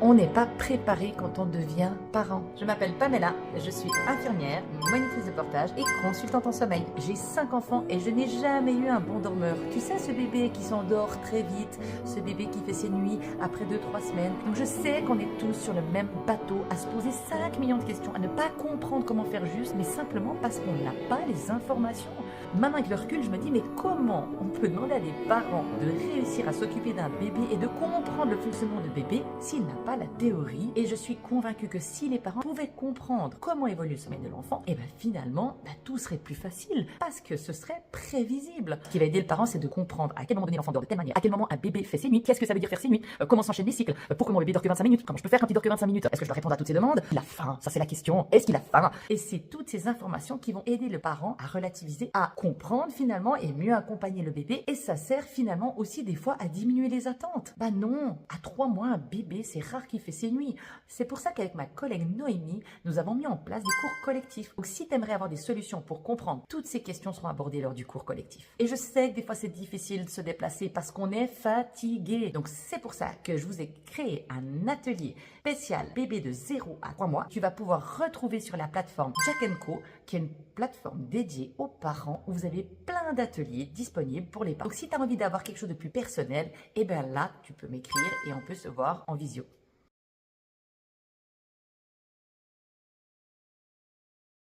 On n'est pas préparé quand on devient parent. Je m'appelle Pamela, je suis infirmière, monitrice de portage et consultante en sommeil. J'ai 5 enfants et je n'ai jamais eu un bon dormeur. Tu sais, ce bébé qui s'endort très vite, ce bébé qui fait ses nuits après 2-3 semaines. Donc je sais qu'on est tous sur le même bateau à se poser 5 millions de questions, à ne pas comprendre comment faire juste, mais simplement parce qu'on n'a pas les informations. Maintenant avec le recul, je me dis, mais comment on peut demander à des parents de réussir à s'occuper d'un bébé et de comprendre le fonctionnement de bébé s'il n'a pas la théorie? Et je suis convaincue que si les parents pouvaient comprendre comment évolue le sommeil de l'enfant, et bien finalement, tout serait plus facile parce que ce serait prévisible. Ce qui va aider le parent, c'est de comprendre à quel moment donné l'enfant dort de telle manière, à quel moment un bébé fait ses nuits, qu'est-ce que ça veut dire faire ses nuits, comment s'enchaînent les cycles, pourquoi mon bébé dort que 25 minutes, comment je peux faire quand il dort que 25 minutes, est-ce que je dois répondre à toutes ces demandes? Il a faim, ça c'est la question, est-ce qu'il a faim? Et c'est toutes ces informations qui vont aider le parent à relativiser, à comprendre finalement et mieux accompagner le bébé, et ça sert finalement aussi des fois à diminuer les attentes. Bah non, à 3 mois un bébé, c'est rare qu'il fait ses nuits. C'est pour ça qu'avec ma collègue Noémie, nous avons mis en place des cours collectifs. Donc si tu aimerais avoir des solutions pour comprendre, toutes ces questions seront abordées lors du cours collectif. Et je sais que des fois c'est difficile de se déplacer parce qu'on est fatigué. Donc c'est pour ça que je vous ai créé un atelier spécial bébé de 0 à 3 mois. Tu vas pouvoir retrouver sur la plateforme Jack & Co, qui est une plateforme dédiée aux parents où vous avez plein d'ateliers disponibles pour les parents. Donc si tu as envie d'avoir quelque chose de plus personnel, et bien là tu peux m'écrire et on peut se voir en visio.